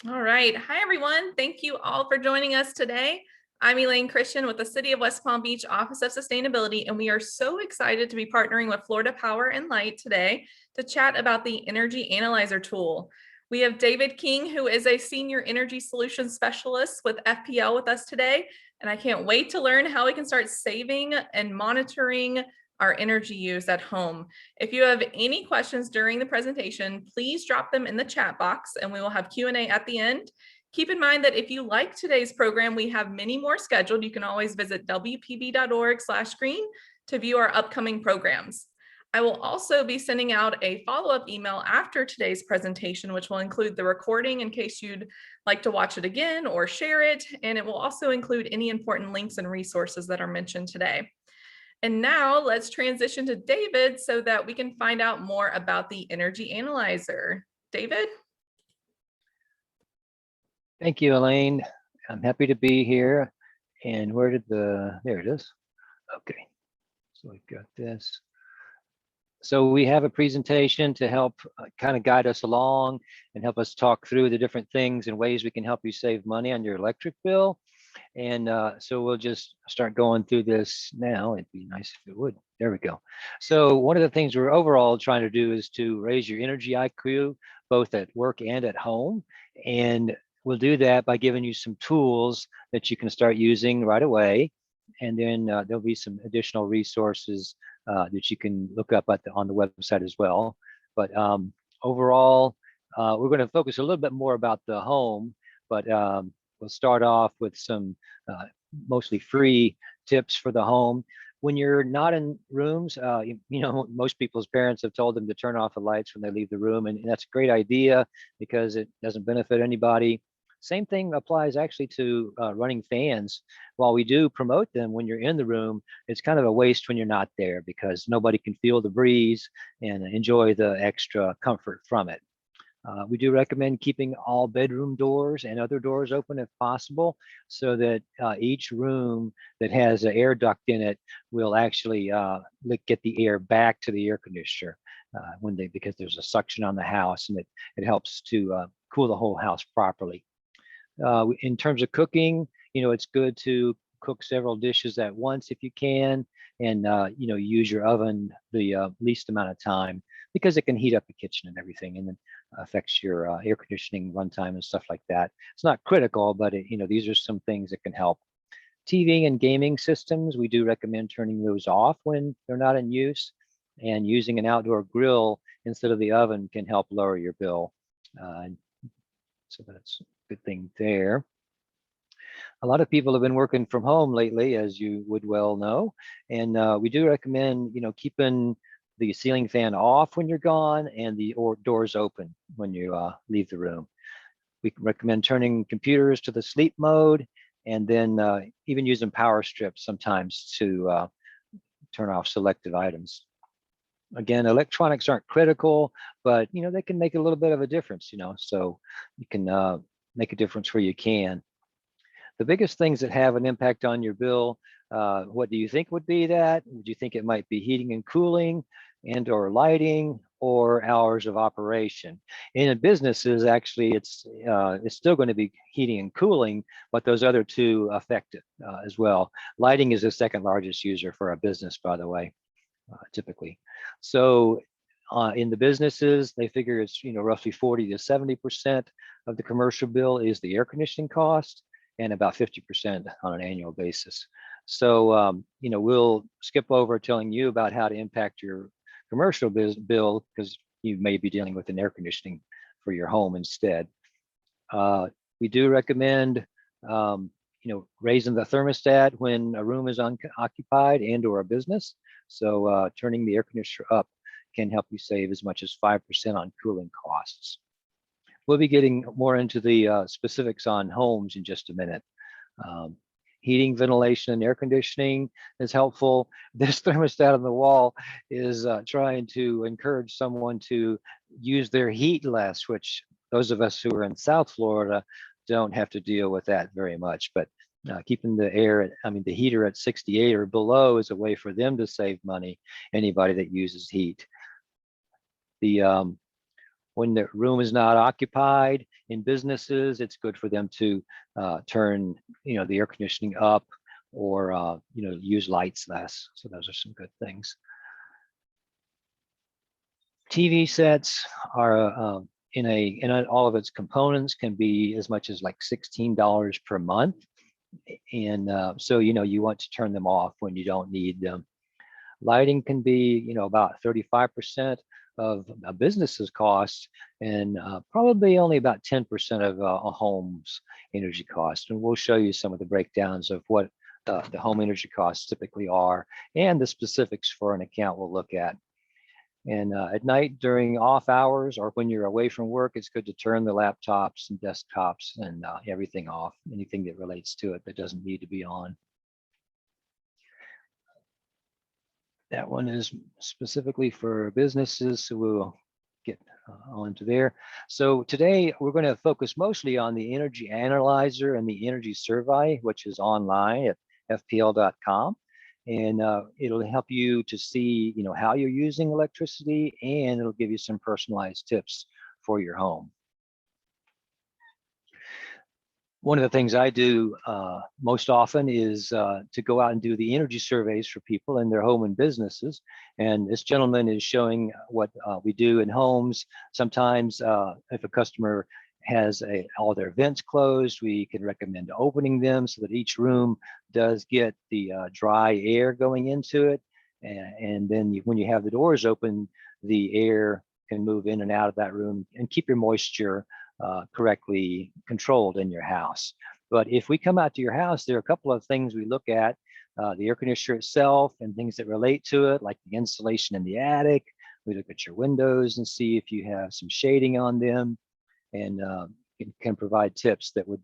All right. Hi, everyone. Thank you all for joining us today. I'm Elaine Christian with the City of West Palm Beach Office of Sustainability, and we are so excited to be partnering with Florida Power and Light today to chat about the Energy Analyzer tool. We have David King, who is a Senior Energy Solutions Specialist with FPL with us today, and I can't wait to learn how we can start saving and monitoring our energy use at home. If you have any questions during the presentation, please drop them in the chat box and we will have Q&A at the end. Keep in mind that if you like today's program, we have many more scheduled. You can always visit wpb.org/screen to view our upcoming programs. I will also be sending out a follow-up email after today's presentation, which will include the recording in case you'd like to watch it again or share it. And it will also include any important links and resources that are mentioned today. And now let's transition to David so that we can find out more about the Energy Analyzer. David? Thank you, Elaine. I'm happy to be here. And where did there it is. Okay, so we've got this. So we have a presentation to help kind of guide us along and help us talk through the different things and ways we can help you save money on your electric bill. And so we'll just start going through this now. It'd be nice if it would. There we go. So one of the things we're overall trying to do is to raise your energy IQ, both at work and at home. And we'll do that by giving you some tools that you can start using right away. And then there'll be some additional resources that you can look up on the website as well. But overall, we're going to focus a little bit more about the home, but we'll start off with some mostly free tips for the home. When you're not in rooms, you know, most people's parents have told them to turn off the lights when they leave the room, and that's a great idea because it doesn't benefit anybody. Same thing applies actually to running fans. While we do promote them when you're in the room, it's kind of a waste when you're not there because nobody can feel the breeze and enjoy the extra comfort from it. We do recommend keeping all bedroom doors and other doors open if possible, so that each room that has an air duct in it will actually get the air back to the air conditioner because there's a suction on the house, and it helps to cool the whole house properly. In terms of cooking, you know, it's good to cook several dishes at once if you can, and you know, use your oven the least amount of time because it can heat up the kitchen and everything, and then affects your air conditioning runtime and stuff like that. It's not critical, but you know, these are some things that can help. TV and gaming systems, we do recommend turning those off when they're not in use, and using an outdoor grill instead of the oven can help lower your bill. So that's a good thing there. A lot of people have been working from home lately, as you would well know, and we do recommend, you know, keeping the ceiling fan off when you're gone and the doors open when you leave the room. We recommend turning computers to the sleep mode, and then even using power strips sometimes to turn off selected items. Again, electronics aren't critical, but you know, they can make a little bit of a difference, you know, so you can make a difference where you can. The biggest things that have an impact on your bill, what do you think would be that? Would you think it might be heating and cooling and or lighting or hours of operation? In businesses, actually, it's still going to be heating and cooling, but those other two affect it as well. Lighting is the second largest user for a business, by the way, typically. So in the businesses, they figure it's, you know, roughly 40 to 70% of the commercial bill is the air conditioning cost, and about 50% on an annual basis. So, you know, we'll skip over telling you about how to impact your commercial bill because you may be dealing with an air conditioning for your home instead. We do recommend, you know, raising the thermostat when a room is unoccupied and or a business. So turning the air conditioner up can help you save as much as 5% on cooling costs. We'll be getting more into the specifics on homes in just a minute. Heating, ventilation, and air conditioning is helpful. This thermostat on the wall is trying to encourage someone to use their heat less, which those of us who are in South Florida don't have to deal with that very much. But keeping the heater at 68 or below is a way for them to save money, anybody that uses heat. when the room is not occupied. In businesses, it's good for them to turn, the air conditioning up, or use lights less. So those are some good things. TV sets are in all of its components can be as much as like $16 per month. And so, you want to turn them off when you don't need them. Lighting can be, about 35% of a business's cost, and probably only about 10% of a home's energy cost. And we'll show you some of the breakdowns of what the home energy costs typically are, and the specifics for an account we'll look at. And at night during off hours or when you're away from work, it's good to turn the laptops and desktops and everything off, anything that relates to it that doesn't need to be on. That one is specifically for businesses, so we'll get on to there. So today we're going to focus mostly on the energy analyzer and the energy survey, which is online at fpl.com. And it'll help you to see, how you're using electricity, and it'll give you some personalized tips for your home. One of the things I do most often is to go out and do the energy surveys for people in their home and businesses. And this gentleman is showing what we do in homes. Sometimes if a customer has all their vents closed, we can recommend opening them so that each room does get the dry air going into it. And then when you have the doors open, the air can move in and out of that room and keep your moisture correctly controlled in your house. But if we come out to your house, there are a couple of things we look at: the air conditioner itself and things that relate to it, like the insulation in the attic. We look at your windows and see if you have some shading on them, and it can provide tips that would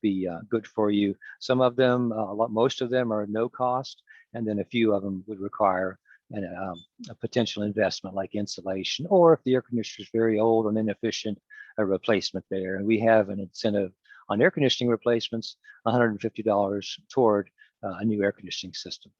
be good for you. Some of them, most of them are no cost, and then a few of them would require a potential investment like insulation, or if the air conditioner is very old and inefficient, a replacement there. And we have an incentive on air conditioning replacements, $150 toward a new air conditioning system.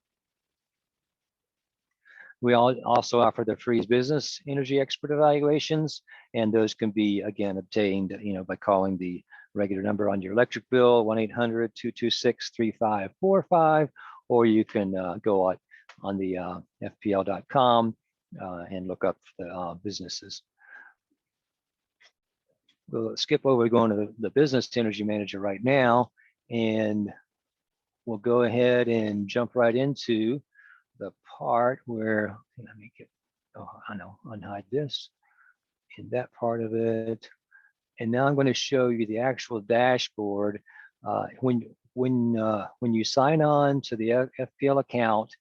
We also offer the free business energy expert evaluations, and those can be, again, obtained by calling the regular number on your electric bill, 1-800-226-3545, or you can go on the fpl.com and look up the businesses. We'll skip over going to the business energy manager right now, and we'll go ahead and jump right into the part where, let me get, unhide this in that part of it. And now I'm going to show you the actual dashboard. When you sign on to the FPL account,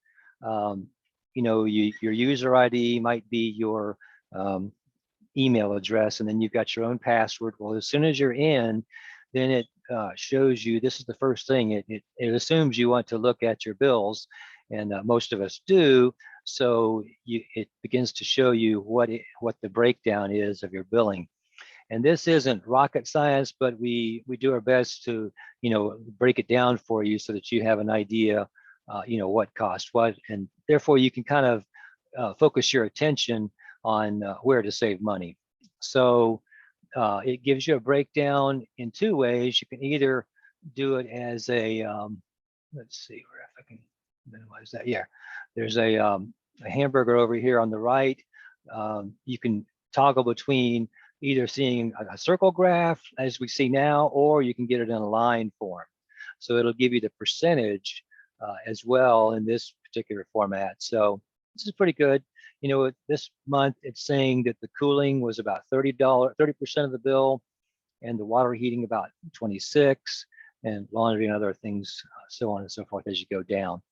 your user ID might be your email address, and then you've got your own password. Well, as soon as you're in, then it shows you, this is the first thing, it assumes you want to look at your bills, and most of us do. So it begins to show you what the breakdown is of your billing. And this isn't rocket science, but we do our best to break it down for you so that you have an idea what costs what, and therefore you can kind of focus your attention on where to save money. So it gives you a breakdown in two ways. You can either do it as a, let's see where, if I can minimize that. Yeah, there's a hamburger over here on the right. You can toggle between either seeing a circle graph as we see now, or you can get it in a line form. So it'll give you the percentage as well in this particular format. So this is pretty good. This month it's saying that the cooling was about $30, 30% of the bill, and the water heating about 26, and laundry and other things, so on and so forth as you go down.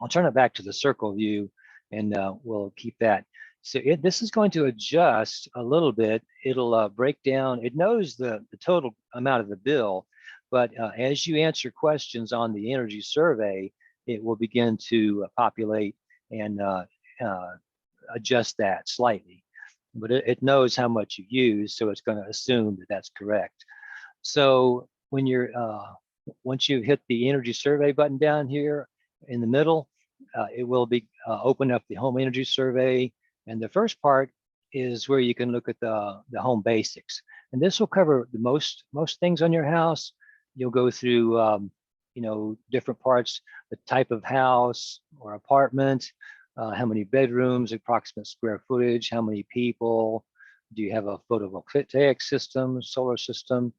I'll turn it back to the circle view, and we'll keep that. So this is going to adjust a little bit. It'll break down. It knows the total amount of the bill, but as you answer questions on the energy survey, it will begin to populate and adjust that slightly. But it knows how much you use, so it's going to assume that that's correct. So when you're once you hit the energy survey button down here in the middle, it will be open up the home energy survey. And the first part is where you can look at the home basics. And this will cover the most things on your house. You'll go through, different parts, the type of house or apartment, how many bedrooms, approximate square footage, how many people, do you have a photovoltaic system, solar system?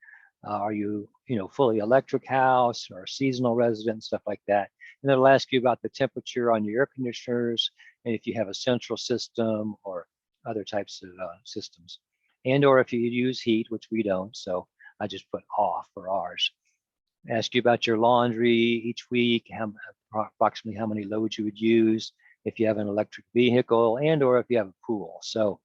Are you, fully electric house or seasonal resident, stuff like that. And it'll ask you about the temperature on your air conditioners, and if you have a central system or other types of systems, and or if you use heat, which we don't. So I just put off for ours. Ask you about your laundry each week, approximately how many loads you would use, if you have an electric vehicle, and or if you have a pool. So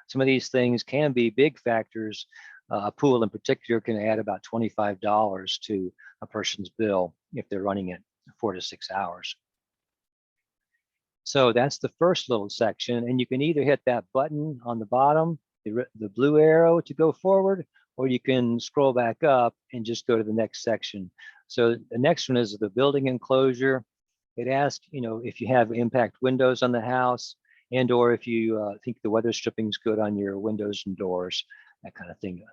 some of these things can be big factors. A pool in particular can add about $25 to a person's bill if they're running it 4 to 6 hours. So that's the first little section, and you can either hit that button on the bottom, the blue arrow, to go forward, or you can scroll back up and just go to the next section. So the next one is the building enclosure. It asks, if you have impact windows on the house, and or if you think the weather stripping is good on your windows and doors, that kind of thing.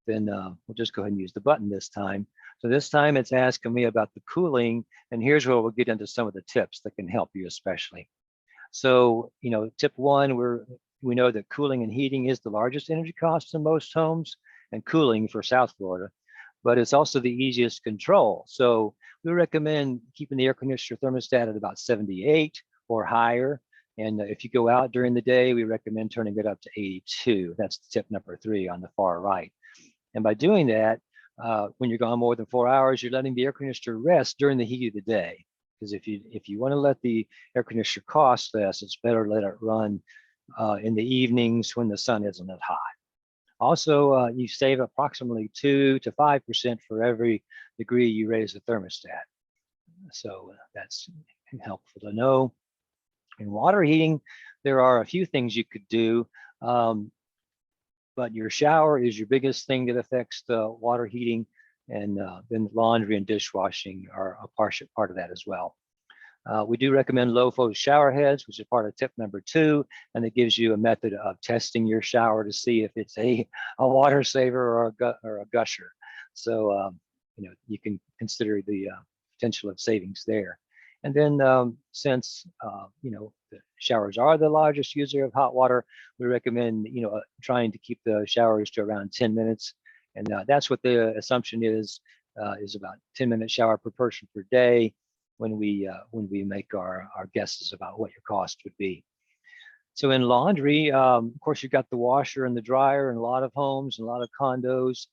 Then we'll just go ahead and use the button this time. So this time it's asking me about the cooling, and here's where we'll get into some of the tips that can help you especially. So, tip one, we know that cooling and heating is the largest energy cost in most homes, and cooling for South Florida, but it's also the easiest to control. So we recommend keeping the air conditioner thermostat at about 78 or higher. And if you go out during the day, we recommend turning it up to 82. That's tip number 3 on the far right. And by doing that, when you're gone more than 4 hours, you're letting the air conditioner rest during the heat of the day. Because if you want to let the air conditioner cost less, it's better to let it run in the evenings when the sun isn't that hot. Also, you save approximately 2 to 5% for every degree you raise the thermostat. So that's helpful to know. In water heating, there are a few things you could do, but your shower is your biggest thing that affects the water heating, and then laundry and dishwashing are a part of that as well. We do recommend low flow shower heads, which is part of tip number 2, and it gives you a method of testing your shower to see if it's a water saver or a gusher. So you can consider the potential of savings there. And then since the showers are the largest user of hot water, we recommend trying to keep the showers to around 10 minutes, and that's what the assumption is about 10-minute shower per person per day when we make our guesses about what your cost would be. So in laundry, of course, you've got the washer and the dryer in a lot of homes and a lot of condos.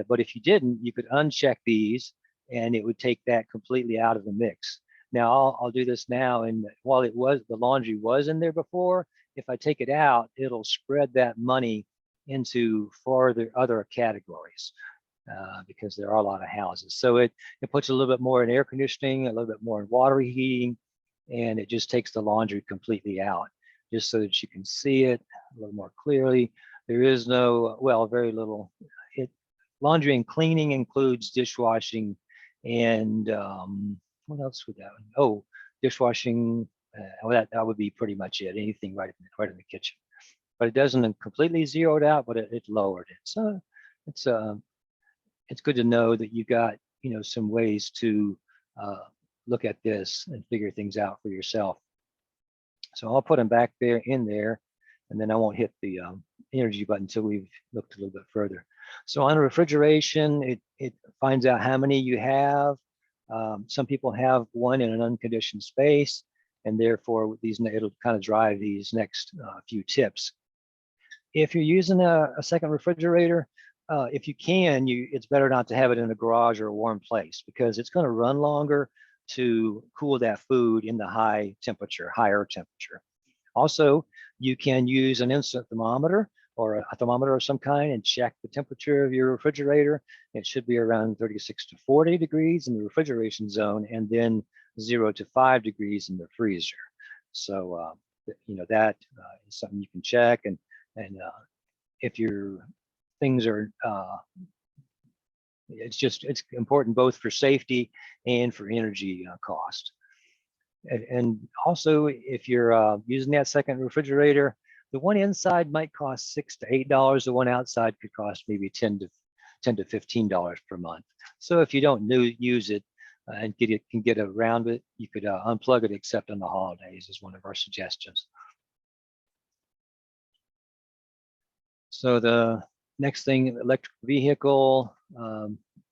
But if you didn't, you could uncheck these, and it would take that completely out of the mix. Now I'll do this now, and while the laundry was in there before, if I take it out, it'll spread that money into other categories. Because there are a lot of houses. So it puts a little bit more in air conditioning, a little bit more in water heating, and it just takes the laundry completely out, just so that you can see it a little more clearly. There is very little. Laundry and cleaning includes dishwashing and what else would that? Oh, dishwashing. That would be pretty much it. Anything right in the kitchen. But it doesn't completely zero it out, but it lowered it. So it's good to know that you got some ways to look at this and figure things out for yourself. So I'll put them back in there, and then I won't hit the energy button until we've looked a little bit further. So on refrigeration, it finds out how many you have. Some people have one in an unconditioned space, and therefore it'll kind of drive these next few tips. If you're using a second refrigerator, if you can, it's better not to have it in a garage or a warm place, because it's going to run longer to cool that food in the higher temperature. Also, you can use an instant thermometer or a thermometer of some kind and check the temperature of your refrigerator. It should be around 36 to 40 degrees in the refrigeration zone, and then 0 to 5 degrees in the freezer. So that is something you can check, and if your things are it's important both for safety and for energy cost. And also, if you're using that second refrigerator, The one inside might cost $6 to $8. The one outside could cost maybe $10 to $15 per month. So if you don't use it and can get around it, you could unplug it except on the holidays is one of our suggestions. So the next thing, electric vehicle,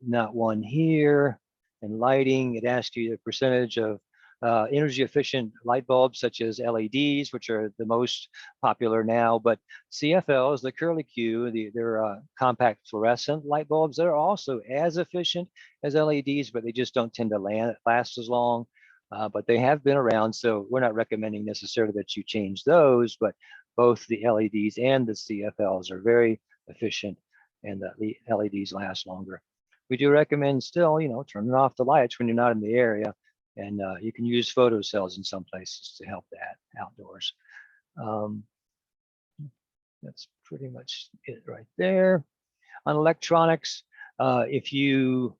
not one here. And lighting, it asks you the percentage of energy efficient light bulbs such as LEDs, which are the most popular now, but CFLs, the curly Q, they're compact fluorescent light bulbs that are also as efficient as LEDs, but they just don't tend to last as long. But they have been around, so we're not recommending necessarily that you change those, but both the LEDs and the CFLs are very efficient, and the LEDs last longer. We do recommend still, turning off the lights when you're not in the area, and you can use photo cells in some places to help that outdoors. That's pretty much it right there. On electronics, if you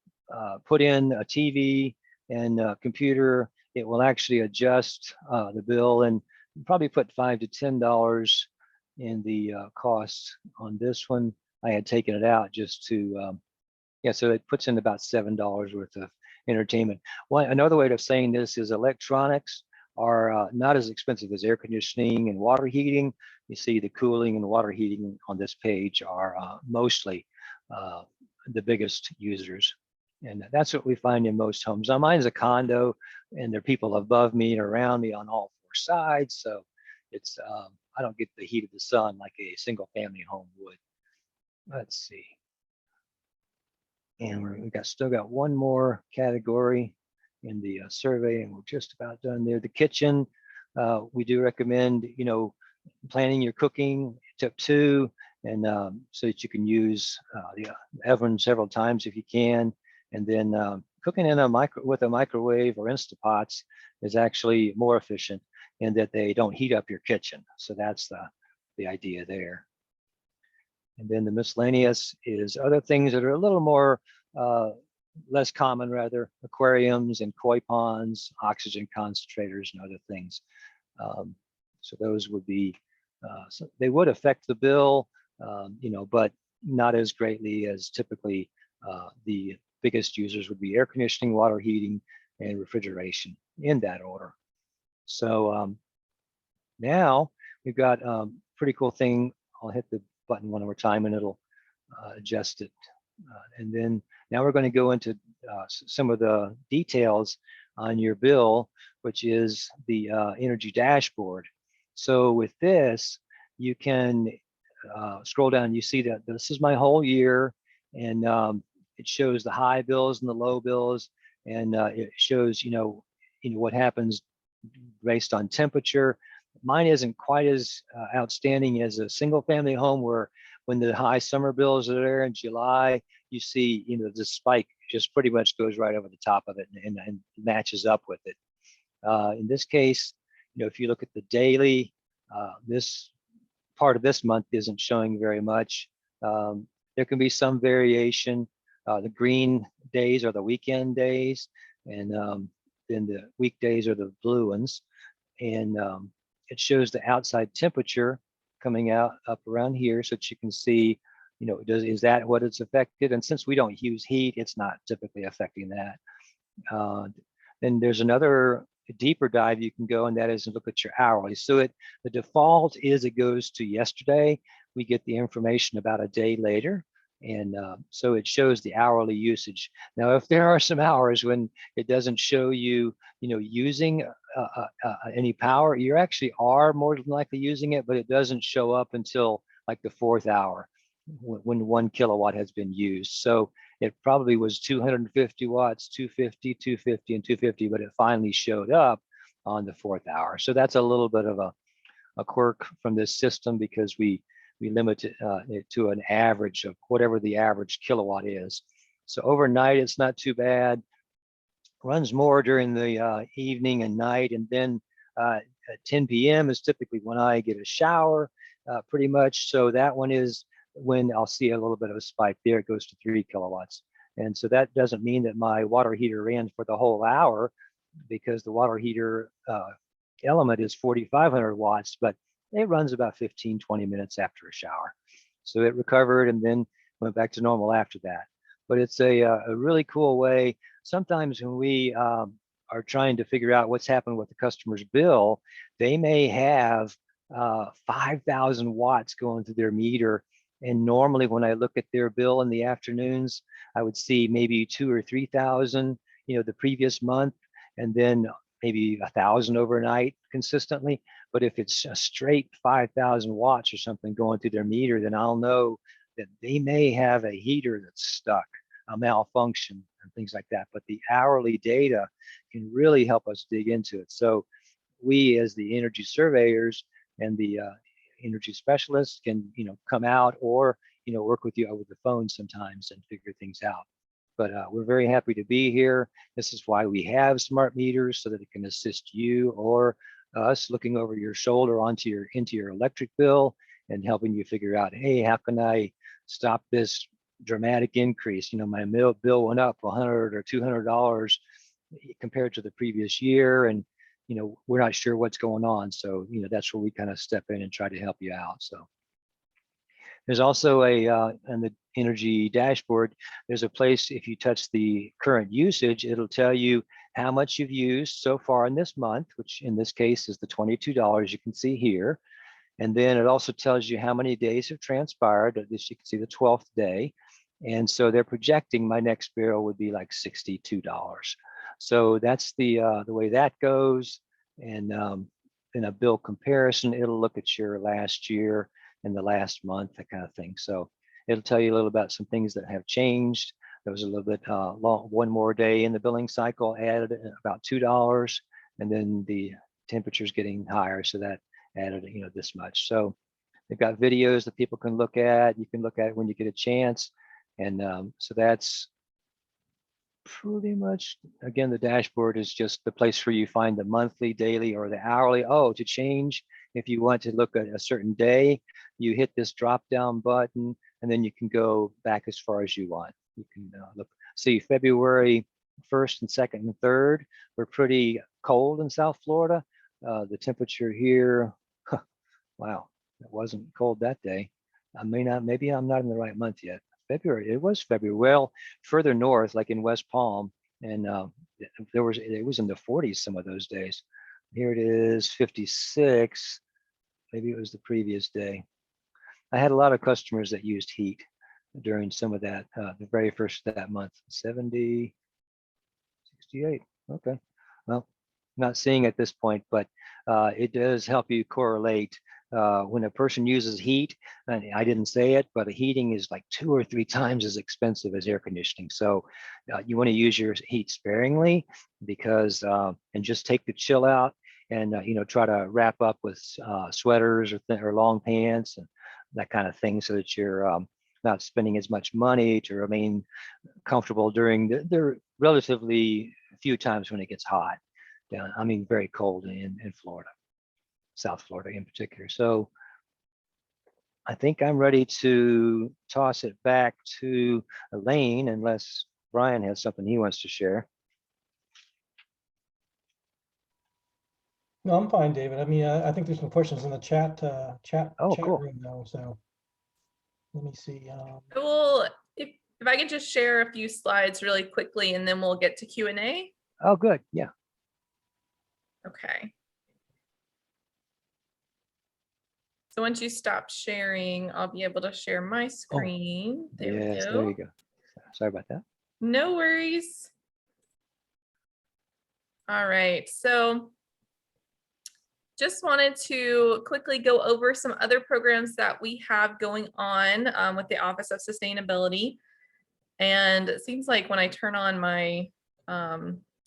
put in a TV and a computer, it will actually adjust the bill and probably put $5 to $10 in the cost on this one. I had taken it out just to, so it puts in about $7 worth of entertainment. Another way of saying this is electronics are not as expensive as air conditioning and water heating. You see the cooling and water heating on this page are mostly the biggest users. And that's what we find in most homes. Now, mine is a condo, and there are people above me and around me on all four sides. So it's I don't get the heat of the sun like a single family home would. Let's see. And we still got one more category in the survey, and we're just about done there. The kitchen, we do recommend, planning your cooking, tip 2, and so that you can use the oven several times if you can. And then cooking in with a microwave or Instapots is actually more efficient in that they don't heat up your kitchen. So that's the idea there. And then the miscellaneous is other things that are a little more less common, rather, aquariums and koi ponds, oxygen concentrators, and other things. So those would be, so they would affect the bill, but not as greatly as typically the biggest users would be air conditioning, water heating, and refrigeration, in that order. So now we've got a pretty cool thing. I'll hit the button one more time and it'll adjust it. And then now we're going to go into some of the details on your bill, which is the energy dashboard. So with this, you can scroll down. You see that this is my whole year, and it shows the high bills and the low bills, and it shows what happens based on temperature. Mine isn't quite as outstanding as a single family home, where when the high summer bills are there in July, you see, the spike just pretty much goes right over the top of it and matches up with it. In this case, if you look at the daily, this part of this month isn't showing very much. There can be some variation. The green days are the weekend days, and then the weekdays are the blue ones. And it shows the outside temperature coming out up around here, so that you can see, is that what it's affected? And since we don't use heat, it's not typically affecting that. Then there's another deeper dive you can go, and that is look at your hourly. So the default is it goes to yesterday. We get the information about a day later, and so it shows the hourly usage. Now, if there are some hours when it doesn't show you, using any power, you actually are more than likely using it, but it doesn't show up until like the 4th hour when 1 kilowatt has been used. So it probably was 250 watts, 250, 250, and 250, but it finally showed up on the 4th hour. So that's a little bit of a quirk from this system, because we limit it to an average of whatever the average kilowatt is. So overnight, it's not too bad. Runs more during the evening and night, and then at 10 p.m. is typically when I get a shower, pretty much. So that one is when I'll see a little bit of a spike there. It goes to 3 kilowatts. And so that doesn't mean that my water heater ran for the whole hour, because the water heater element is 4,500 watts, but it runs about 15, 20 minutes after a shower. So it recovered and then went back to normal after that. But it's a really cool way. Sometimes when we are trying to figure out what's happened with the customer's bill, they may have 5,000 watts going through their meter. And normally when I look at their bill in the afternoons, I would see maybe 2,000 or 3,000, the previous month, and then maybe 1,000 overnight consistently. But if it's a straight 5,000 watts or something going through their meter, then I'll know that they may have a heater that's stuck, a malfunction, and things like that. But the hourly data can really help us dig into it. So we, as the energy surveyors and the energy specialists, can come out or work with you over the phone sometimes and figure things out. But we're very happy to be here. This is why we have smart meters, so that it can assist you or us looking over your shoulder into your electric bill and helping you figure out, hey, how can I stop this dramatic increase? My bill went up $100 or $200 compared to the previous year, and we're not sure what's going on. So that's where we kind of step in and try to help you out. So there's also on the energy dashboard, there's a place, if you touch the current usage, it'll tell you how much you've used so far in this month, which in this case is the $22 you can see here. And then it also tells you how many days have transpired. This you can see the 12th day. And so they're projecting my next bill would be like $62. So that's the way that goes. And in a bill comparison, it'll look at your last year and the last month, that kind of thing. So it'll tell you a little about some things that have changed. There was a little bit long, one more day in the billing cycle added about $2, and then the temperature's getting higher, so that added this much. So they've got videos that people can look at. You can look at it when you get a chance, and so that's pretty much, again, the dashboard is just the place where you find the monthly, daily, or the hourly. Oh, to change, if you want to look at a certain day, you hit this drop down button, and then you can go back as far as you want. You can look, see February 1st and 2nd and 3rd were pretty cold in South Florida. The temperature here, wow, it wasn't cold that day. Maybe I'm not in the right month yet. February, it was February. Well, further north, like in West Palm, and it was in the 40s some of those days. Here it is, 56. Maybe it was the previous day. I had a lot of customers that used heat during some of that, the very first of that month. 70, 68. Okay. Well, not seeing at this point, but it does help you correlate when a person uses heat. And I didn't say it, but heating is like 2 or 3 times as expensive as air conditioning. So you want to use your heat sparingly, because and just take the chill out, and try to wrap up with sweaters or long pants and that kind of thing, so that you're not spending as much money to remain comfortable during the relatively few times when it gets hot. I mean, very cold in Florida, South Florida in particular. So I think I'm ready to toss it back to Elaine, unless Brian has something he wants to share. No, I'm fine, David. I mean, I think there's some questions in the chat Cool. room though. So let me see. Cool. If I could just share a few slides really quickly, and then we'll get to Q&A. Oh, good. Yeah. Okay. So once you stop sharing, I'll be able to share my screen. There we Yes, go. there you go. Sorry about that. No worries. All right. So just wanted to quickly go over some other programs that we have going on with the Office of Sustainability. And it seems like when I turn on my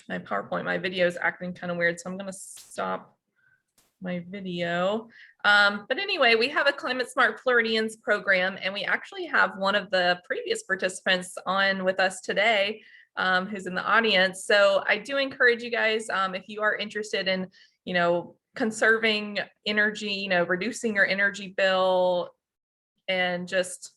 my PowerPoint, my video is acting kind of weird. So I'm going to stop my video. But anyway, we have a Climate Smart Floridians program, and we actually have one of the previous participants on with us today, who's in the audience. So I do encourage you guys, if you are interested in, conserving energy, reducing your energy bill, and just,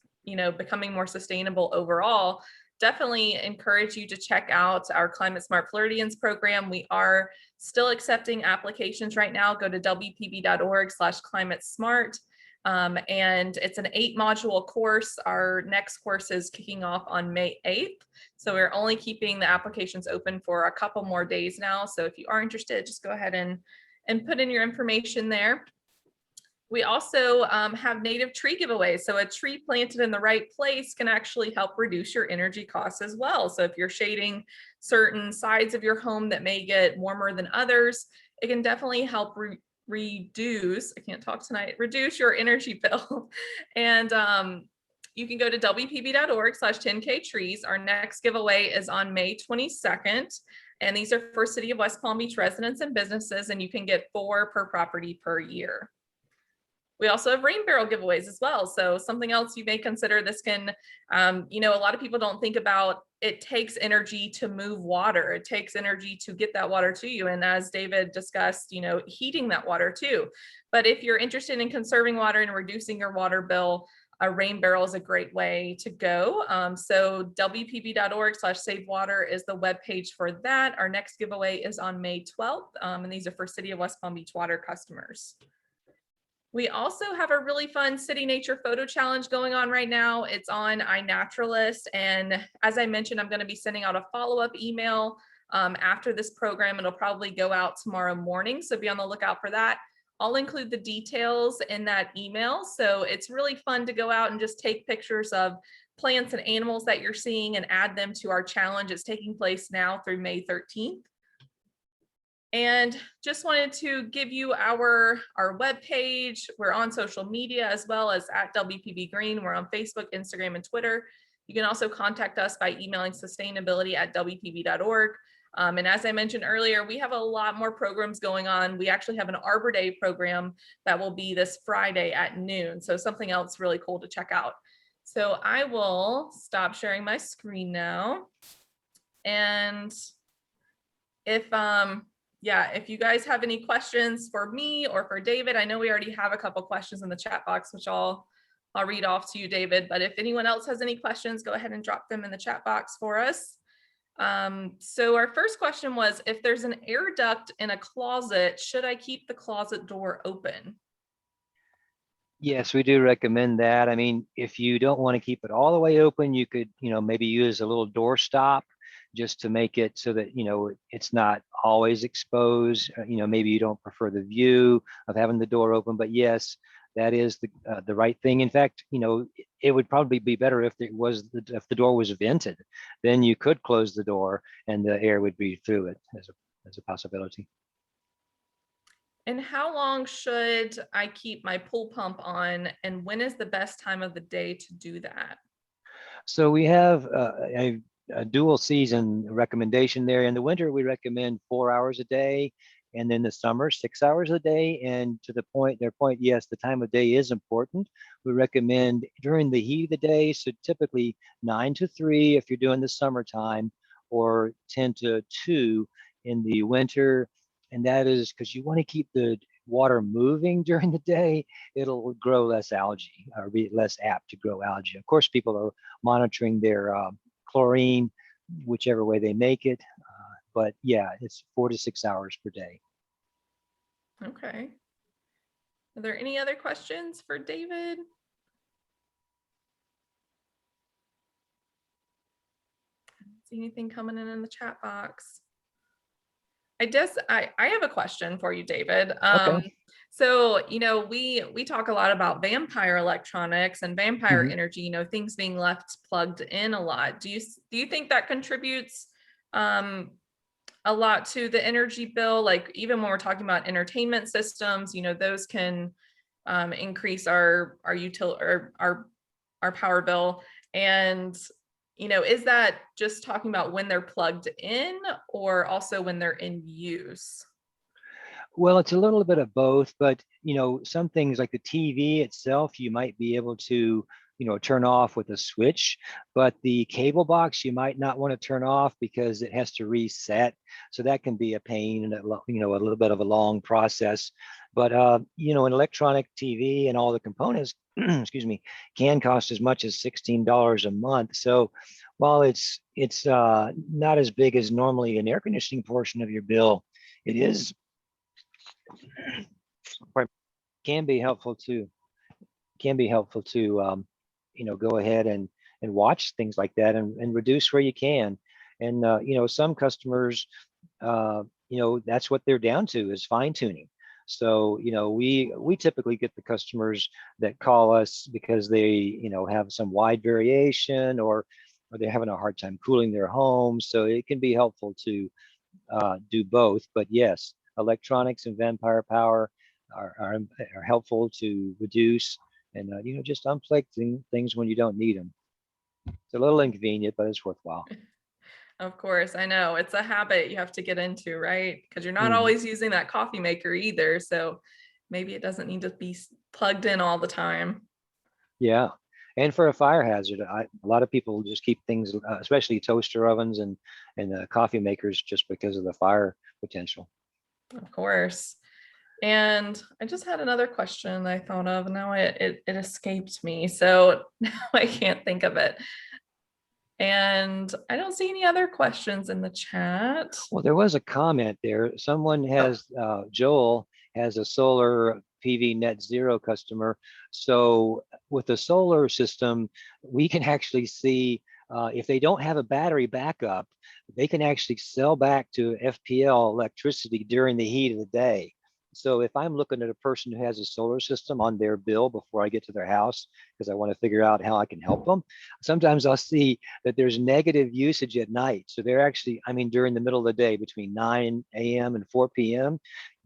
becoming more sustainable overall, definitely encourage you to check out our Climate Smart Floridians program. We are still accepting applications right now. Go to wpb.org/climate smart. And it's an 8-module course. Our next course is kicking off on May 8th. So we're only keeping the applications open for a couple more days now. So if you are interested, just go ahead and put in your information there. We also have native tree giveaways. So a tree planted in the right place can actually help reduce your energy costs as well. So if you're shading certain sides of your home that may get warmer than others, it can definitely help reduce, I can't talk tonight, reduce your energy bill. And you can go to wpb.org/10K trees. Our next giveaway is on May 22nd. And these are for City of West Palm Beach residents and businesses, and you can get 4 per property per year. We also have rain barrel giveaways as well. So something else you may consider, this can, a lot of people don't think about, it takes energy to move water. It takes energy to get that water to you. And as David discussed, heating that water too. But if you're interested in conserving water and reducing your water bill, a rain barrel is a great way to go. So wpb.org/savewater is the webpage for that. Our next giveaway is on May 12th. And these are for City of West Palm Beach water customers. We also have a really fun City Nature Photo Challenge going on right now. It's on iNaturalist. And as I mentioned, I'm going to be sending out a follow-up email after this program. It'll probably go out tomorrow morning. So be on the lookout for that. I'll include the details in that email. So it's really fun to go out and just take pictures of plants and animals that you're seeing and add them to our challenge. It's taking place now through May 13th. And just wanted to give you our webpage. We're on social media as well as at WPB Green. We're on Facebook, Instagram, and Twitter. You can also contact us by emailing sustainability@wpb.org. And as I mentioned earlier, we have a lot more programs going on. We actually have an Arbor Day program that will be this Friday at noon. So something else really cool to check out. So I will stop sharing my screen now. And if you guys have any questions for me or for David, I know we already have a couple questions in the chat box, which I'll read off to you, David. But if anyone else has any questions, go ahead and drop them in the chat box for us. So our first question was, if there's an air duct in a closet, should I keep the closet door open? Yes, we do recommend that. I mean, if you don't want to keep it all the way open, you could, maybe use a little door stop just to make it so that, it's not always exposed. Maybe you don't prefer the view of having the door open, but yes, that is the right thing. In fact, it would probably be better if if the door was vented, then you could close the door and the air would be through it as a possibility. And how long should I keep my pool pump on, and when is the best time of the day to do that? So we have a dual season recommendation there. In the winter, we recommend 4 hours a day, and then the summer, 6 hours a day. And to their point, yes, the time of day is important. We recommend during the heat of the day, so typically 9 to 3 if you're doing the summertime, or 10 to 2 in the winter. And that is because you want to keep the water moving during the day. It'll grow less algae, or be less apt to grow algae. Of course, people are monitoring their chlorine, whichever way they make it. But yeah, it's 4 to 6 hours per day. Okay. Are there any other questions for David? I don't see anything coming in the chat box. I have a question for you, David. Okay. So, we talk a lot about vampire electronics and vampire energy, things being left plugged in a lot. Do you think that contributes a lot to the energy bill? Like, even when we're talking about entertainment systems, those can increase our power bill. And is that just talking about when they're plugged in, or also when they're in use? Well, it's a little bit of both, but some things like the TV itself, you might be able to, turn off with a switch, but the cable box you might not want to turn off because it has to reset. So that can be a pain and a little bit of a long process. But an electronic TV and all the components, excuse me, can cost as much as $16 a month. So While it's not as big as normally an air conditioning portion of your bill, it is can be helpful to go ahead and watch things like that and reduce where you can. And some customers, that's what they're down to is fine tuning. So we typically get the customers that call us because they have some wide variation, or they're having a hard time cooling their home. So it can be helpful to do both. But yes, electronics and vampire power are helpful to reduce and just unplug things when you don't need them. It's a little inconvenient, but it's worthwhile. Of course, I know it's a habit you have to get into, right? Because you're not Mhm. always using that coffee maker either. So maybe it doesn't need to be plugged in all the time. Yeah. And for a fire hazard, a lot of people just keep things, especially toaster ovens and coffee makers, just because of the fire potential. Of course. And I just had another question I thought of. Now it escaped me. So now I can't think of it. And I don't see any other questions in the chat. Well, there was a comment there. Someone has, Joel has a solar PV net zero customer. So with the solar system, we can actually see if they don't have a battery backup, they can actually sell back to FPL electricity during the heat of the day. So if I'm looking at a person who has a solar system on their bill before I get to their house, because I want to figure out how I can help them, sometimes I'll see that there's negative usage at night. So they're actually, during the middle of the day between 9 a.m. and 4 p.m.,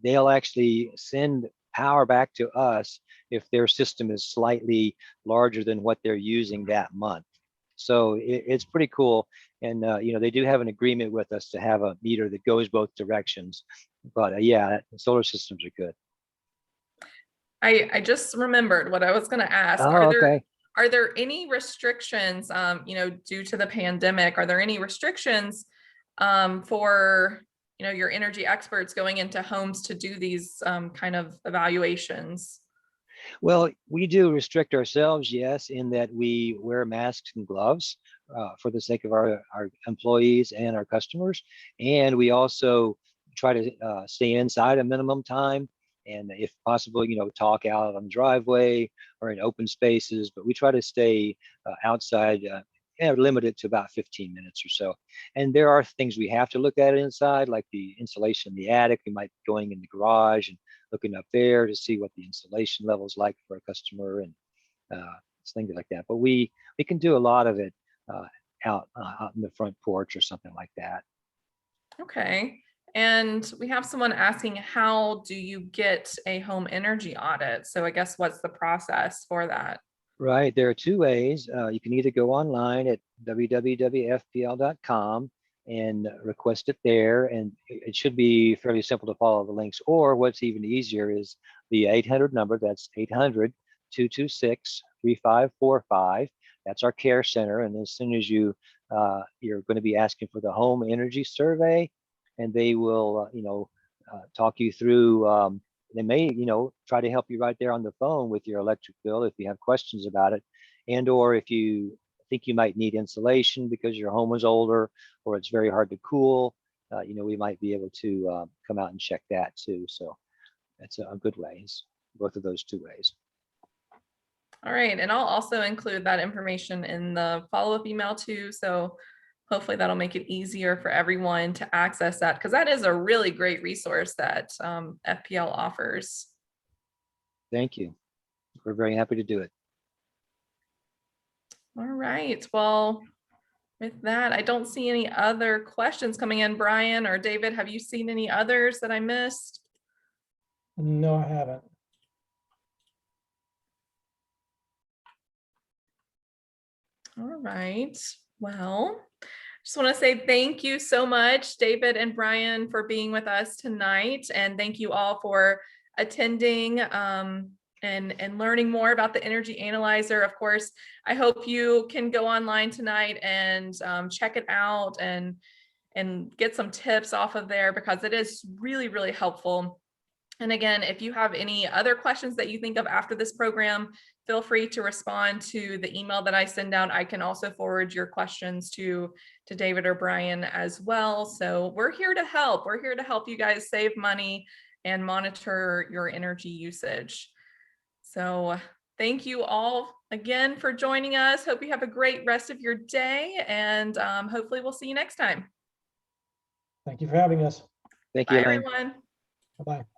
they'll actually send power back to us if their system is slightly larger than what they're using that month. So it's pretty cool. And, they do have an agreement with us to have a meter that goes both directions. But yeah, solar systems are good. I just remembered what I was going to ask. Oh, okay. Are there any restrictions, due to the pandemic? Are there any restrictions for, your energy experts going into homes to do these kind of evaluations? Well, we do restrict ourselves, yes, in that we wear masks and gloves for the sake of our employees and our customers. And we also try to stay inside a minimum time. And if possible, talk out on the driveway or in open spaces, but we try to stay outside, limited to about 15 minutes or so. And there are things we have to look at inside, like the insulation in the attic. We might be going in the garage and looking up there to see what the insulation level is like for a customer and things like that. But we can do a lot of it out in the front porch or something like that. Okay. And we have someone asking, how do you get a home energy audit? So I guess what's the process for that? Right. There are two ways. You can either go online at www.fpl.com and request it there. And it should be fairly simple to follow the links. Or what's even easier is the 800 number. That's 800-226-3545. That's our care center. And as soon as you're going to be asking for the home energy survey, and they will, talk you through. They may, try to help you right there on the phone with your electric bill if you have questions about it, and or if you think you might need insulation because your home is older or it's very hard to cool, we might be able to come out and check that too. So that's a good ways, both of those two ways. All right. And I'll also include that information in the follow-up email too. So hopefully that'll make it easier for everyone to access that, because that is a really great resource that FPL offers. Thank you. We're very happy to do it. All right. Well, with that, I don't see any other questions coming in. Brian or David, have you seen any others that I missed? No, I haven't. All right. Well, just want to say thank you so much, David and Brian, for being with us tonight. And thank you all for attending and learning more about the Energy Analyzer. Of course, I hope you can go online tonight and check it out and get some tips off of there, because it is really, really helpful And again, if you have any other questions that you think of after this program, feel free to respond to the email that I send out. I can also forward your questions to David or Brian as well. So we're here to help. We're here to help you guys save money and monitor your energy usage. So thank you all again for joining us. Hope you have a great rest of your day, and hopefully we'll see you next time. Thank you for having us. Thank you, Bye, Elaine. everyone. Bye-bye.